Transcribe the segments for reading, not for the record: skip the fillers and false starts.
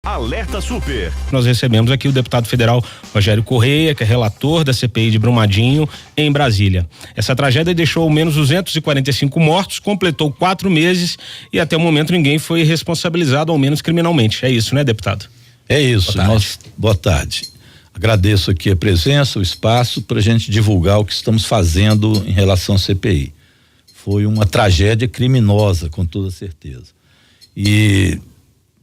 Alerta Super. Nós recebemos aqui o deputado federal Rogério Correia, que é relator da CPI de Brumadinho, em Brasília. Essa tragédia deixou ao menos 245 mortos, completou 4 meses e até o momento ninguém foi responsabilizado, ao menos criminalmente. É isso, né, deputado? É isso. Boa tarde. Agradeço aqui a presença, o espaço para a gente divulgar o que estamos fazendo em relação à CPI. Foi uma tragédia criminosa, com toda certeza. E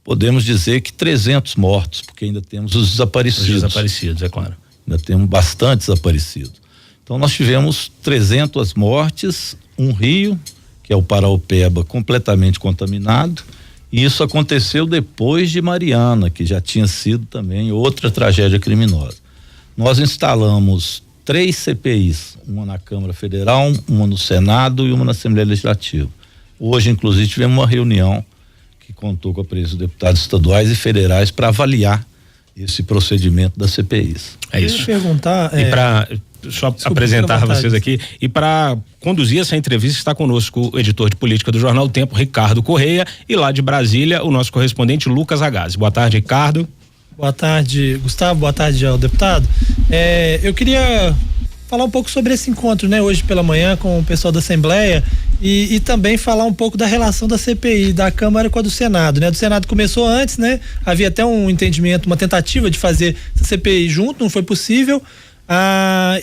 podemos dizer que 300 mortos, porque ainda temos os desaparecidos. Os desaparecidos, é claro. Ainda temos bastante desaparecidos. Então nós tivemos 300 mortes, um rio, que é o Paraopeba, completamente contaminado, e isso aconteceu depois de Mariana, que já tinha sido também outra tragédia criminosa. Nós instalamos 3 CPIs, uma na Câmara Federal, uma no Senado e uma na Assembleia Legislativa. Hoje, inclusive, tivemos uma reunião que contou com a presença de deputados estaduais e federais para avaliar esse procedimento das CPIs. É isso. Eu ia perguntar. E para só apresentar vocês aqui, e para conduzir essa entrevista está conosco o editor de política do Jornal do Tempo, Ricardo Correia, e lá de Brasília, o nosso correspondente Lucas Agazzi. Boa tarde, Ricardo. Boa tarde, Gustavo. Boa tarde ao deputado. Eu queria falar um pouco sobre esse encontro, né, hoje pela manhã com o pessoal da Assembleia e também falar um pouco da relação da CPI, da Câmara com a do Senado, né? Do Senado começou antes, né? Havia até um entendimento, uma tentativa de fazer essa CPI junto, não foi possível.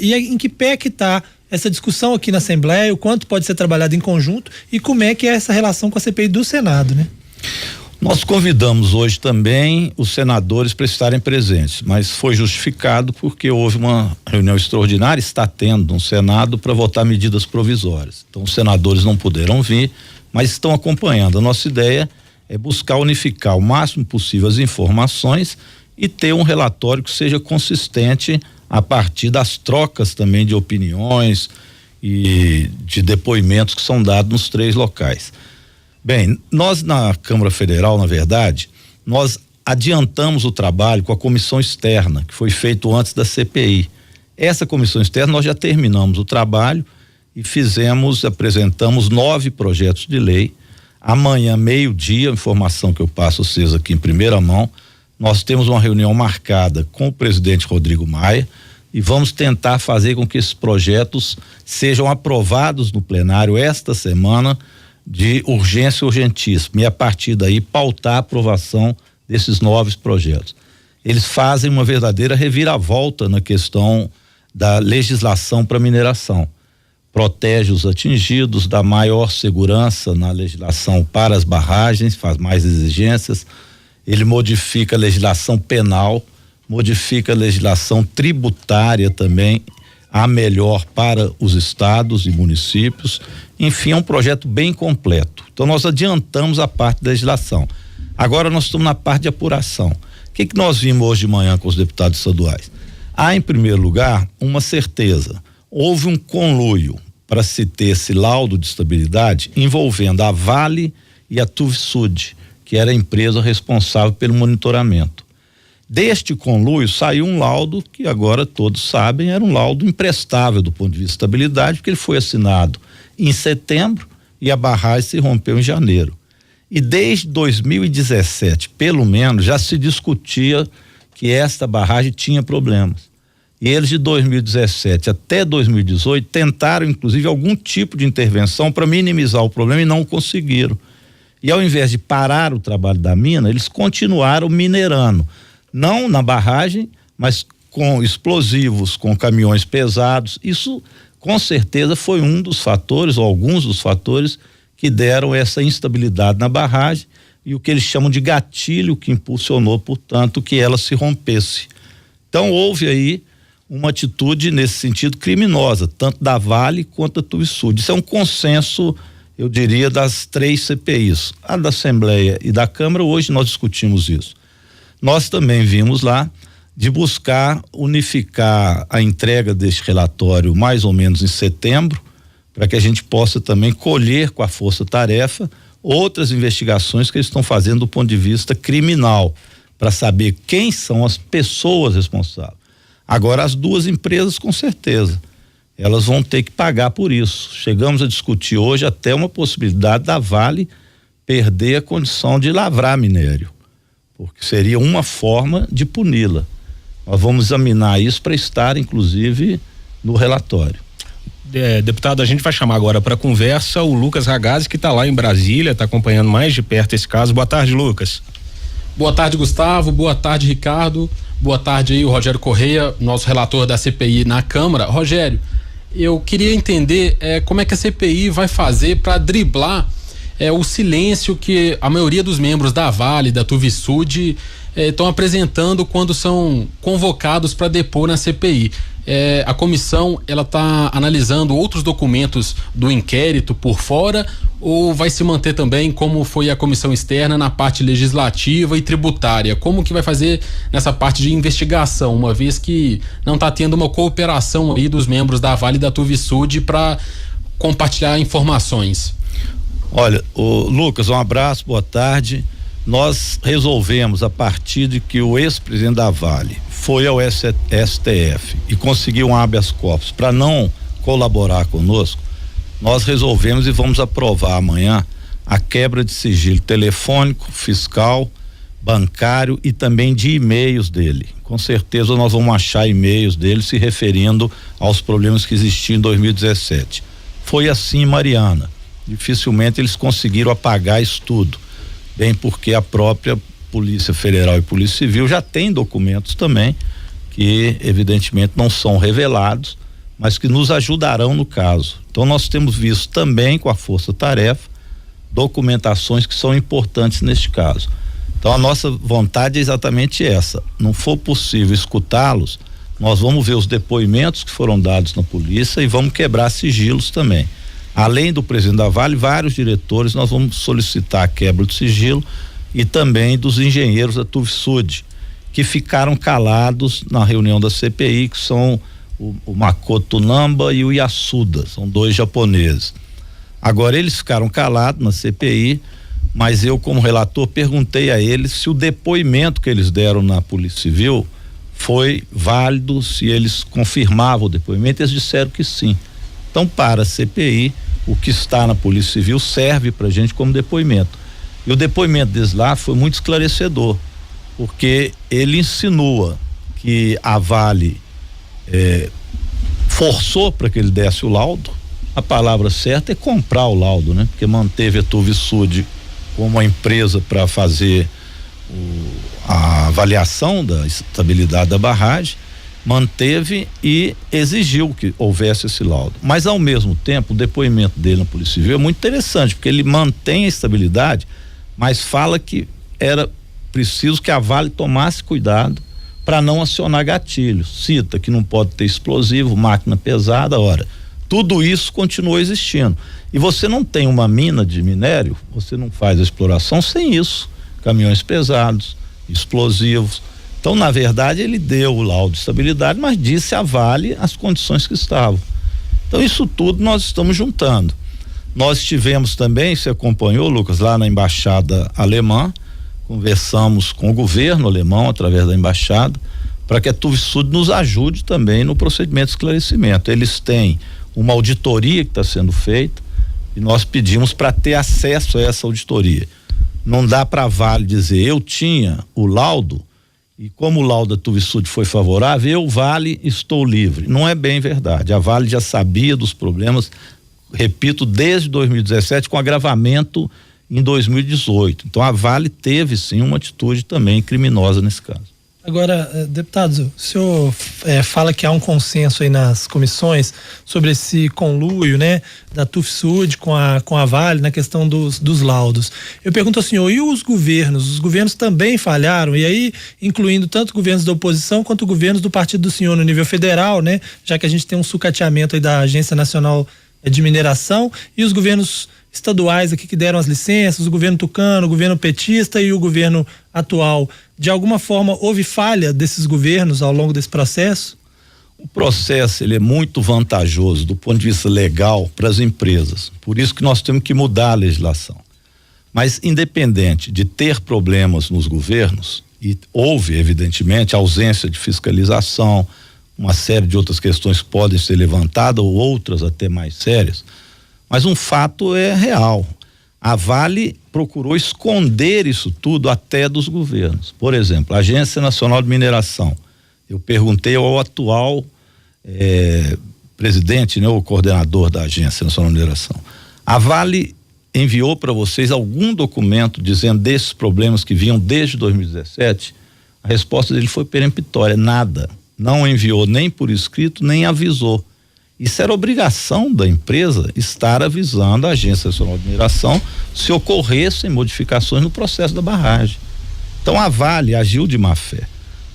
E em que pé que está essa discussão aqui na Assembleia, o quanto pode ser trabalhado em conjunto e como é que é essa relação com a CPI do Senado, né? Nós convidamos hoje também os senadores para estarem presentes, mas foi justificado porque houve uma reunião extraordinária, está tendo no Senado para votar medidas provisórias. Então os senadores não puderam vir, mas estão acompanhando. A nossa ideia é buscar unificar o máximo possível as informações e ter um relatório que seja consistente a partir das trocas também de opiniões e de depoimentos que são dados nos 3 locais. Bem, nós na Câmara Federal, na verdade, nós adiantamos o trabalho com a comissão externa, que foi feito antes da CPI. Essa comissão externa nós já terminamos o trabalho e apresentamos 9 projetos de lei. Amanhã, meio-dia, informação que eu passo a vocês aqui em primeira mão, nós temos uma reunião marcada com o presidente Rodrigo Maia e vamos tentar fazer com que esses projetos sejam aprovados no plenário esta semana, de urgência urgentíssima, e a partir daí pautar a aprovação desses 9 projetos. Eles fazem uma verdadeira reviravolta na questão da legislação para mineração. Protege os atingidos, dá maior segurança na legislação para as barragens, faz mais exigências. Ele modifica a legislação penal, modifica a legislação tributária também, a melhor para os estados e municípios. Enfim, é um projeto bem completo. Então nós adiantamos a parte da legislação. Agora nós estamos na parte de apuração. O que nós vimos hoje de manhã com os deputados estaduais? Há, em primeiro lugar, uma certeza. Houve um conluio para se ter esse laudo de estabilidade envolvendo a Vale e a Tuvisud, que era a empresa responsável pelo monitoramento. Deste conluio saiu um laudo que agora todos sabem, era um laudo imprestável do ponto de vista de estabilidade, porque ele foi assinado em setembro e a barragem se rompeu em janeiro. E desde 2017, pelo menos, já se discutia que esta barragem tinha problemas. E eles de 2017 até 2018 tentaram inclusive algum tipo de intervenção para minimizar o problema e não conseguiram. E ao invés de parar o trabalho da mina, eles continuaram minerando. Não na barragem, mas com explosivos, com caminhões pesados. Isso, com certeza, foi um dos fatores, ou alguns dos fatores, que deram essa instabilidade na barragem e o que eles chamam de gatilho que impulsionou, portanto, que ela se rompesse. Então, houve aí uma atitude nesse sentido criminosa, tanto da Vale quanto da Tuvisud. Isso é um consenso, eu diria, das 3 CPIs. A da Assembleia e da Câmara, hoje nós discutimos isso. Nós também vimos lá de buscar unificar a entrega deste relatório mais ou menos em setembro, para que a gente possa também colher com a força-tarefa outras investigações que eles estão fazendo do ponto de vista criminal, para saber quem são as pessoas responsáveis. Agora, as 2 empresas, com certeza, elas vão ter que pagar por isso. Chegamos a discutir hoje até uma possibilidade da Vale perder a condição de lavrar minério, porque seria uma forma de puni-la. Nós vamos examinar isso para estar, inclusive, no relatório. Deputado, a gente vai chamar agora para conversa o Lucas Ragazzi, que está lá em Brasília, está acompanhando mais de perto esse caso. Boa tarde, Lucas. Boa tarde, Gustavo. Boa tarde, Ricardo. Boa tarde aí, o Rogério Correia, nosso relator da CPI na Câmara. Rogério, eu queria entender como é que a CPI vai fazer para driblar o silêncio que a maioria dos membros da Vale, da Tuvisud, estão apresentando quando são convocados para depor na CPI. A comissão, ela está analisando outros documentos do inquérito por fora, ou vai se manter também como foi a comissão externa na parte legislativa e tributária? Como que vai fazer nessa parte de investigação, uma vez que não está tendo uma cooperação aí dos membros da Vale e da Tuvisud para compartilhar informações? Olha, Lucas, um abraço, boa tarde. Nós resolvemos, a partir de que o ex-presidente da Vale foi ao STF e conseguiu um habeas corpus para não colaborar conosco, nós resolvemos e vamos aprovar amanhã a quebra de sigilo telefônico, fiscal, bancário e também de e-mails dele. Com certeza nós vamos achar e-mails dele se referindo aos problemas que existiam em 2017. Foi assim, Mariana. Dificilmente eles conseguiram apagar isso tudo. Bem porque a própria Polícia Federal e Polícia Civil já tem documentos também que evidentemente não são revelados, mas que nos ajudarão no caso. Então nós temos visto também com a Força Tarefa documentações que são importantes neste caso. Então a nossa vontade é exatamente essa. Não for possível escutá-los, nós vamos ver os depoimentos que foram dados na polícia e vamos quebrar sigilos também. Além do presidente da Vale, vários diretores, nós vamos solicitar a quebra do sigilo e também dos engenheiros da Tuvisud, que ficaram calados na reunião da CPI, que são o Makoto Namba e o Yasuda, são 2 japoneses. Agora eles ficaram calados na CPI, mas eu, como relator, perguntei a eles se o depoimento que eles deram na Polícia Civil foi válido, se eles confirmavam o depoimento. Eles disseram que sim. Então, para a CPI, o que está na Polícia Civil serve para a gente como depoimento. E o depoimento deles lá foi muito esclarecedor, porque ele insinua que a Vale forçou para que ele desse o laudo. A palavra certa é comprar o laudo, né? Porque manteve a Tuvisud como uma empresa para fazer a avaliação da estabilidade da barragem, manteve e exigiu que houvesse esse laudo. Mas ao mesmo tempo, o depoimento dele na Polícia Civil é muito interessante, porque ele mantém a estabilidade, mas fala que era preciso que a Vale tomasse cuidado para não acionar gatilhos. Cita que não pode ter explosivo, máquina pesada. Ora, tudo isso continuou existindo. E você não tem uma mina de minério, você não faz a exploração sem isso. Caminhões pesados, explosivos. Então, na verdade, ele deu o laudo de estabilidade, mas disse a Vale as condições que estavam. Então, isso tudo nós estamos juntando. Nós estivemos também, você acompanhou, Lucas, lá na embaixada alemã, conversamos com o governo alemão através da embaixada, para que a Tuvisud nos ajude também no procedimento de esclarecimento. Eles têm uma auditoria que está sendo feita e nós pedimos para ter acesso a essa auditoria. Não dá para a Vale dizer, eu tinha o laudo e como o laudo da Tuvisud foi favorável, eu, Vale, estou livre. Não é bem verdade. A Vale já sabia dos problemas, repito, desde 2017, com agravamento em 2018. Então a Vale teve sim uma atitude também criminosa nesse caso. Agora, deputado, o senhor fala que há um consenso aí nas comissões sobre esse conluio, né, da Tuvisud com a Vale na questão dos laudos. Eu pergunto ao senhor, e os governos? Os governos também falharam, e aí incluindo tanto governos da oposição quanto governos do partido do senhor no nível federal, né, já que a gente tem um sucateamento aí da Agência Nacional de Mineração, e os governos estaduais aqui que deram as licenças, o governo tucano, o governo petista e o governo atual. De alguma forma houve falha desses governos ao longo desse processo? O processo ele é muito vantajoso do ponto de vista legal para as empresas, por isso que nós temos que mudar a legislação. Mas independente de ter problemas nos governos, e houve evidentemente ausência de fiscalização, uma série de outras questões que podem ser levantadas ou outras até mais sérias, mas um fato é real. A Vale procurou esconder isso tudo até dos governos. Por exemplo, a Agência Nacional de Mineração. Eu perguntei ao atual presidente, né, o coordenador da Agência Nacional de Mineração. A Vale enviou para vocês algum documento dizendo desses problemas que vinham desde 2017? A resposta dele foi peremptória, nada. Não enviou nem por escrito, nem avisou. Isso era obrigação da empresa estar avisando a Agência Nacional de Mineração se ocorressem modificações no processo da barragem. Então a Vale agiu de má fé.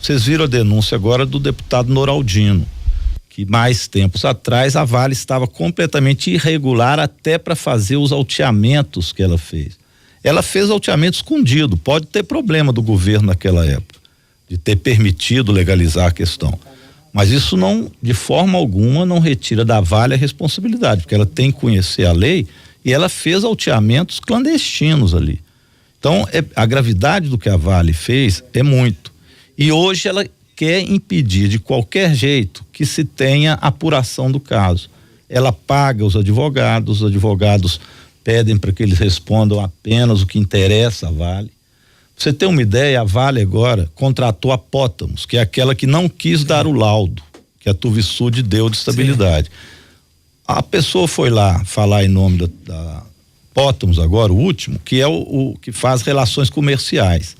Vocês viram a denúncia agora do deputado Noraldino, que mais tempos atrás a Vale estava completamente irregular até para fazer os alteamentos que ela fez. Ela fez alteamento escondido, pode ter problema do governo naquela época, de ter permitido legalizar a questão. Mas isso não, de forma alguma, não retira da Vale a responsabilidade, porque ela tem que conhecer a lei e ela fez alteamentos clandestinos ali. Então, a gravidade do que a Vale fez é muito. E hoje ela quer impedir de qualquer jeito que se tenha apuração do caso. Ela paga os advogados pedem para que eles respondam apenas o que interessa a Vale. Pra você ter uma ideia, a Vale agora contratou a Pótamos, que é aquela que não quis dar o laudo que a Tuvisud deu de estabilidade. Sim. A pessoa foi lá falar em nome da Pótamos agora, o último, que é o que faz relações comerciais.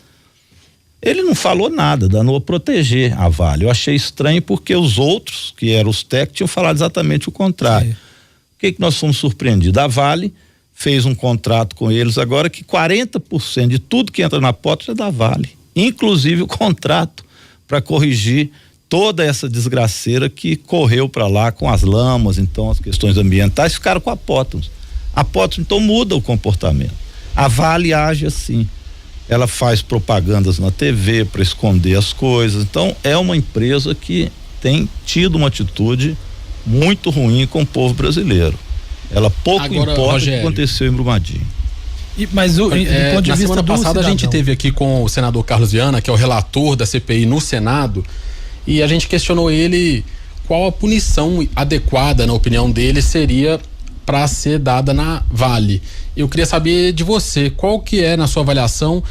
Ele não falou nada, danou a proteger a Vale. Eu achei estranho porque os outros, que eram os técnicos, tinham falado exatamente o contrário. Sim. O que nós fomos surpreendidos? A Vale fez um contrato com eles agora que 40% de tudo que entra na Pótamos é da Vale, inclusive o contrato para corrigir toda essa desgraceira que correu para lá com as lamas, então as questões ambientais ficaram com a Pótamos. A Pótamos então muda o comportamento. A Vale age assim, ela faz propagandas na TV para esconder as coisas, então é uma empresa que tem tido uma atitude muito ruim com o povo brasileiro. Ela pouco agora, importa Rogério, o que aconteceu em Brumadinho. Mas do ponto de vista semana passada a gente teve aqui com o senador Carlos Viana, que é o relator da CPI no Senado, e a gente questionou ele qual a punição adequada, na opinião dele, seria para ser dada na Vale. Eu queria saber de você, qual que é, na sua avaliação,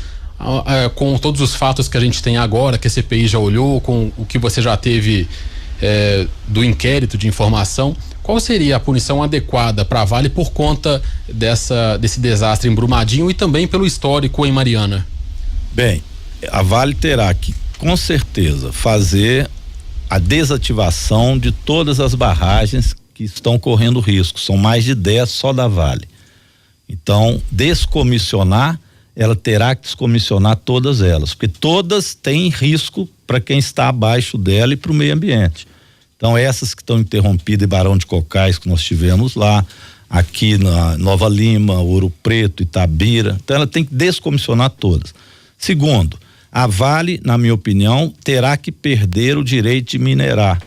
com todos os fatos que a gente tem agora, que a CPI já olhou, com o que você já teve do inquérito de informação, qual seria a punição adequada para a Vale por conta desse desastre em Brumadinho e também pelo histórico em Mariana? Bem, a Vale terá que, com certeza, fazer a desativação de todas as barragens que estão correndo risco. São mais de 10 só da Vale. Então, descomissionar, ela terá que descomissionar todas elas, porque todas têm risco para quem está abaixo dela e para o meio ambiente. Então, essas que estão interrompidas em Barão de Cocais, que nós tivemos lá, aqui na Nova Lima, Ouro Preto, Itabira, então ela tem que descomissionar todas. Segundo, a Vale, na minha opinião, terá que perder o direito de minerar,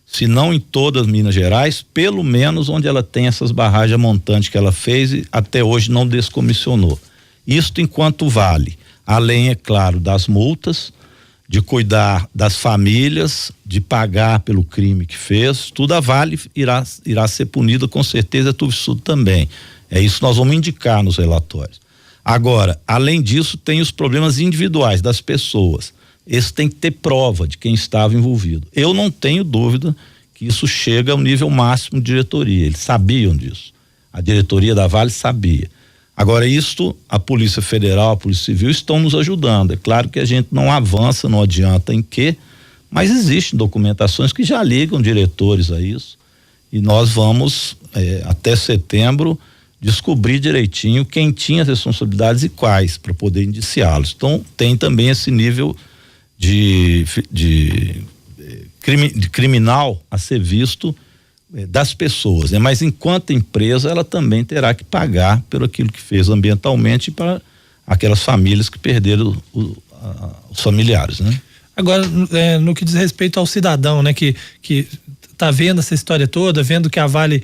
se não em todas Minas Gerais, pelo menos onde ela tem essas barragens montantes que ela fez e até hoje não descomissionou. Isto enquanto Vale, além, é claro, das multas, de cuidar das famílias, de pagar pelo crime que fez, tudo a Vale irá ser punida com certeza, a Tuvisud também. É isso que nós vamos indicar nos relatórios. Agora, além disso, tem os problemas individuais das pessoas. Esse tem que ter prova de quem estava envolvido. Eu não tenho dúvida que isso chega ao nível máximo de diretoria. Eles sabiam disso. A diretoria da Vale sabia. Agora, isto, a Polícia Federal, a Polícia Civil estão nos ajudando. É claro que a gente não avança, não adianta em quê, mas existem documentações que já ligam diretores a isso. E nós vamos, até setembro, descobrir direitinho quem tinha as responsabilidades e quais, para poder indiciá-los. Então, tem também esse nível de criminal a ser visto das pessoas, né? Mas enquanto empresa ela também terá que pagar pelo aquilo que fez ambientalmente para aquelas famílias que perderam os familiares, né? Agora, no que diz respeito ao cidadão, né? Que tá vendo essa história toda, vendo que a Vale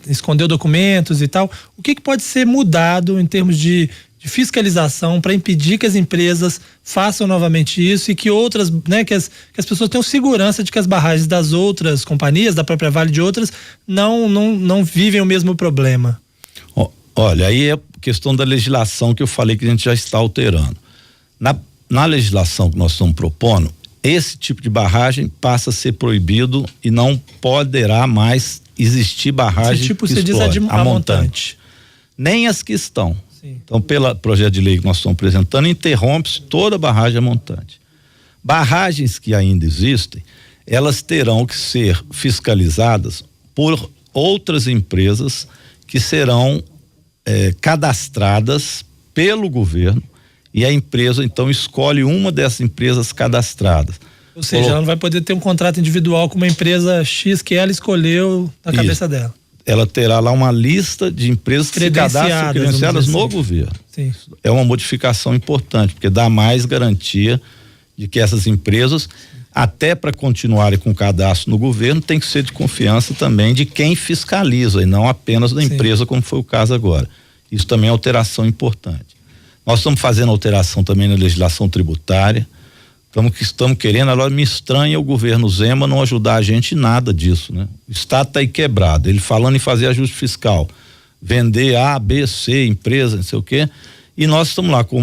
escondeu documentos e tal, o que pode ser mudado em termos de fiscalização para impedir que as empresas façam novamente isso e que outras, né, que as pessoas tenham segurança de que as barragens das outras companhias, da própria Vale e de outras, não vivem o mesmo problema? Olha, aí é questão da legislação que eu falei que a gente já está alterando. Na legislação que nós estamos propondo, esse tipo de barragem passa a ser proibido e não poderá mais existir barragem esse tipo que você explode, diz a montante. Nem as que estão. Sim. Então, pelo projeto de lei que nós estamos apresentando, interrompe-se toda barragem a montante. Barragens que ainda existem, elas terão que ser fiscalizadas por outras empresas que serão cadastradas pelo governo, e a empresa então escolhe uma dessas empresas cadastradas. Ou seja, ela não vai poder ter um contrato individual com uma empresa X que ela escolheu na cabeça dela. Ela terá lá uma lista de empresas que se cadastram credenciadas no governo. Sim. É uma modificação importante, porque dá mais garantia de que essas empresas, até para continuarem com o cadastro no governo, tem que ser de confiança também de quem fiscaliza e não apenas da empresa, como foi o caso agora. Isso também é alteração importante. Nós estamos fazendo alteração também na legislação tributária. Estamos querendo, agora me estranha o governo Zema não ajudar a gente em nada disso, né? O Estado está aí quebrado, ele falando em fazer ajuste fiscal, vender A, B, C, empresa, não sei o quê, e nós estamos lá com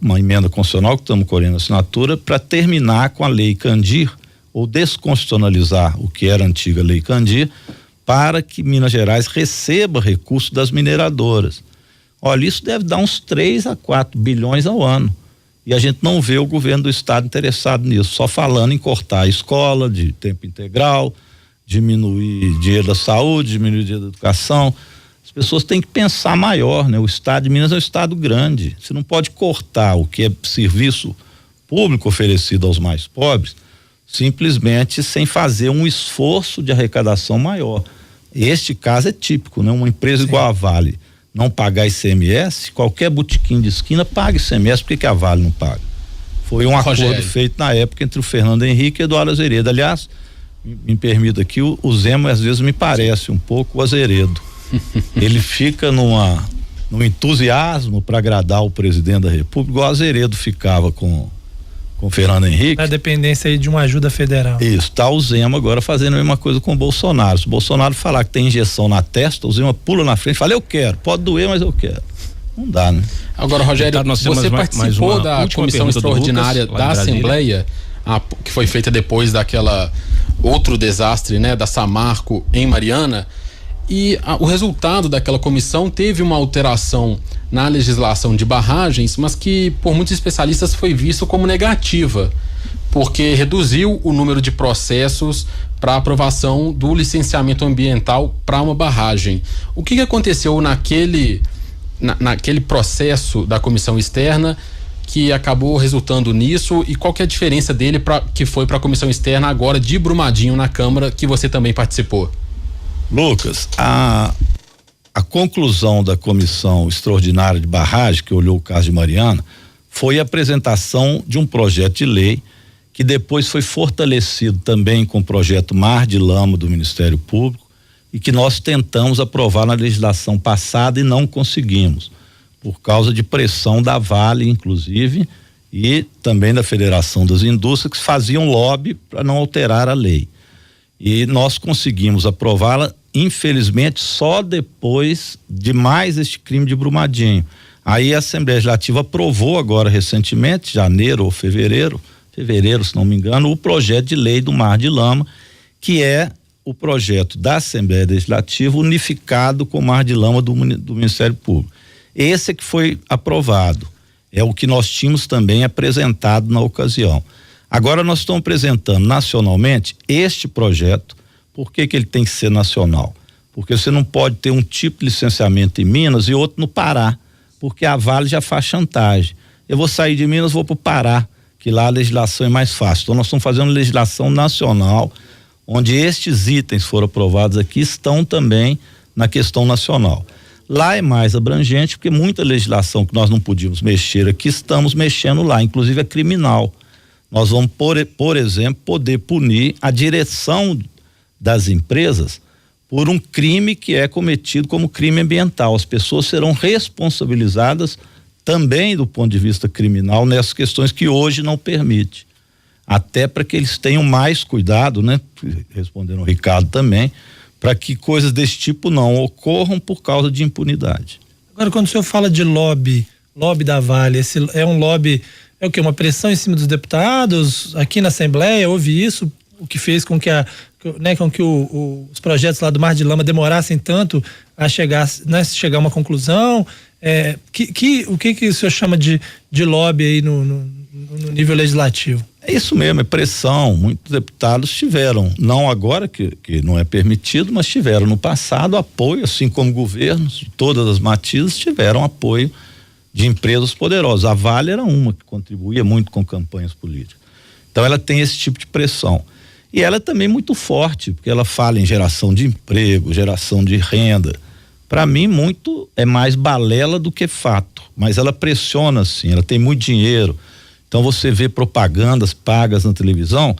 uma emenda constitucional que estamos correndo a assinatura para terminar com a lei Candir, ou desconstitucionalizar o que era a antiga lei Candir, para que Minas Gerais receba recursos das mineradoras. Olha, isso deve dar uns 3 a 4 bilhões ao ano. E a gente não vê o governo do estado interessado nisso, só falando em cortar a escola de tempo integral, diminuir dinheiro da saúde, diminuir dinheiro da educação. As pessoas têm que pensar maior, né? O estado de Minas é um estado grande. Você não pode cortar o que é serviço público oferecido aos mais pobres, simplesmente sem fazer um esforço de arrecadação maior. Este caso é típico, né? Uma empresa igual a Vale não pagar ICMS, qualquer botequim de esquina paga ICMS, por que a Vale não paga? Foi um acordo feito na época entre o Fernando Henrique e Eduardo Azeredo. Aliás, me permita aqui, o Zema às vezes me parece um pouco o Azeredo. Ele fica num entusiasmo para agradar o presidente da República, igual o Azeredo ficava com o Fernando Henrique. A dependência aí de uma ajuda federal. Isso, tá o Zema agora fazendo a mesma coisa com o Bolsonaro. Se o Bolsonaro falar que tem injeção na testa, o Zema pula na frente e fala, eu quero, pode doer, mas eu quero. Não dá, né? Agora, Rogério, você participou da comissão extraordinária da Assembleia, que foi feita depois daquela outro desastre, né, da Samarco em Mariana, e o resultado daquela comissão teve uma alteração na legislação de barragens, mas que por muitos especialistas foi visto como negativa, porque reduziu o número de processos para aprovação do licenciamento ambiental para uma barragem. O que aconteceu naquele processo da comissão externa que acabou resultando nisso, e qual que é a diferença dele que foi para a comissão externa agora de Brumadinho na Câmara, que você também participou? Lucas, a conclusão da comissão extraordinária de barragem, que olhou o caso de Mariana, foi a apresentação de um projeto de lei que depois foi fortalecido também com o projeto Mar de Lama do Ministério Público, e que nós tentamos aprovar na legislação passada e não conseguimos, por causa de pressão da Vale, inclusive, e também da Federação das Indústrias, que faziam lobby para não alterar a lei. E nós conseguimos aprová-la, infelizmente, só depois de mais este crime de Brumadinho. Aí a Assembleia Legislativa aprovou agora recentemente, janeiro ou fevereiro, se não me engano, o projeto de lei do Mar de Lama, que é o projeto da Assembleia Legislativa unificado com o Mar de Lama do Ministério Público. Esse é que foi aprovado, é o que nós tínhamos também apresentado na ocasião. Agora nós estamos apresentando nacionalmente este projeto. Por que ele tem que ser nacional? Porque você não pode ter um tipo de licenciamento em Minas e outro no Pará, porque a Vale já faz chantagem. Eu vou sair de Minas, vou para o Pará, que lá a legislação é mais fácil. Então nós estamos fazendo legislação nacional, onde estes itens foram aprovados aqui estão também na questão nacional. Lá é mais abrangente, porque muita legislação que nós não podíamos mexer aqui, estamos mexendo lá, inclusive é criminal. Nós vamos, por exemplo, poder punir a direção das empresas por um crime que é cometido como crime ambiental. As pessoas serão responsabilizadas também do ponto de vista criminal nessas questões que hoje não permite. Até para que eles tenham mais cuidado, né? Respondendo o Ricardo também, para que coisas desse tipo não ocorram por causa de impunidade. Agora, quando o senhor fala de lobby da Vale, esse é um lobby, é o quê? Uma pressão em cima dos deputados? Aqui na Assembleia houve isso, o que fez com que os projetos lá do Mar de Lama demorassem tanto a chegar a uma conclusão? O que o senhor chama de lobby aí no nível legislativo? É isso mesmo, é pressão. Muitos deputados tiveram, não agora que não é permitido, mas tiveram no passado apoio, assim como governos de todas as matizes tiveram apoio de empresas poderosas. A Vale era uma que contribuía muito com campanhas políticas. Então ela tem esse tipo de pressão. E ela é também muito forte, porque ela fala em geração de emprego, geração de renda. Para mim, muito é mais balela do que fato, mas ela pressiona, sim, ela tem muito dinheiro. Então você vê propagandas pagas na televisão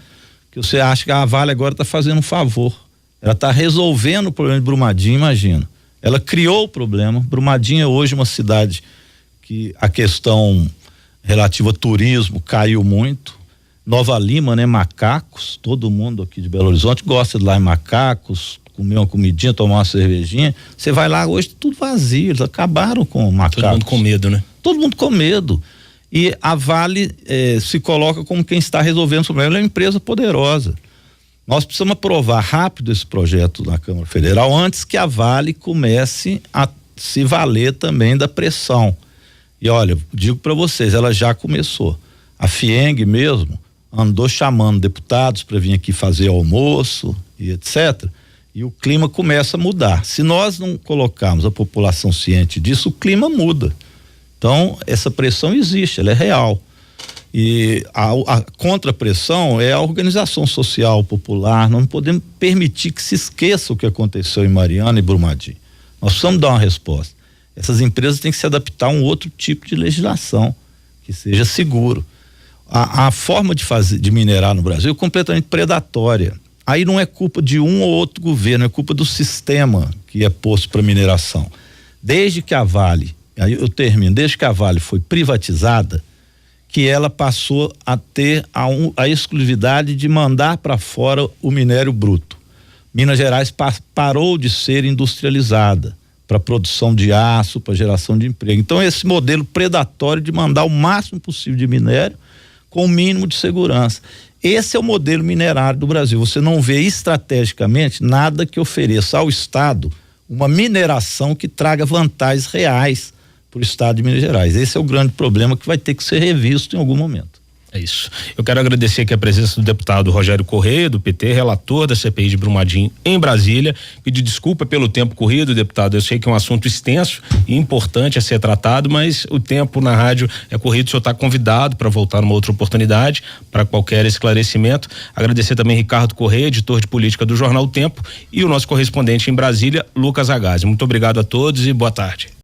que você acha que a Vale agora está fazendo um favor. Ela está resolvendo o problema de Brumadinho, imagina. Ela criou o problema. Brumadinho é hoje uma cidade que a questão relativa a turismo caiu muito. Nova Lima, né? Macacos, todo mundo aqui de Belo Horizonte gosta de ir lá em Macacos, comer uma comidinha, tomar uma cervejinha. Você vai lá hoje, tudo vazio, eles acabaram com Macacos. Todo mundo com medo, né? Todo mundo com medo. E a Vale se coloca como quem está resolvendo o problema. Ela é uma empresa poderosa. Nós precisamos aprovar rápido esse projeto na Câmara Federal antes que a Vale comece a se valer também da pressão. E olha, digo para vocês, ela já começou. A FIENG mesmo andou chamando deputados para vir aqui fazer almoço e etc. E o clima começa a mudar. Se nós não colocarmos a população ciente disso, o clima muda. Então, essa pressão existe, ela é real. E a contrapressão é a organização social popular. Nós não podemos permitir que se esqueça o que aconteceu em Mariana e Brumadinho. Nós precisamos dar uma resposta. Essas empresas têm que se adaptar a um outro tipo de legislação que seja seguro. A forma de minerar no Brasil é completamente predatória. Aí não é culpa de um ou outro governo, é culpa do sistema que é posto para mineração. Desde que a Vale, aí eu termino, desde que a Vale foi privatizada, que ela passou a ter a exclusividade de mandar para fora o minério bruto. Minas Gerais parou de ser industrializada para produção de aço, para geração de emprego. Então esse modelo predatório de mandar o máximo possível de minério com o mínimo de segurança. Esse é o modelo minerário do Brasil. Você não vê estrategicamente nada que ofereça ao Estado uma mineração que traga vantagens reais para o Estado de Minas Gerais. Esse é o grande problema que vai ter que ser revisto em algum momento. É isso. Eu quero agradecer aqui a presença do deputado Rogério Correia, do PT, relator da CPI de Brumadinho em Brasília. Pedir desculpa pelo tempo corrido, deputado. Eu sei que é um assunto extenso e importante a ser tratado, mas o tempo na rádio é corrido. O senhor está convidado para voltar numa outra oportunidade para qualquer esclarecimento. Agradecer também Ricardo Correia, editor de política do Jornal O Tempo, e o nosso correspondente em Brasília, Lucas Agazzi. Muito obrigado a todos e boa tarde.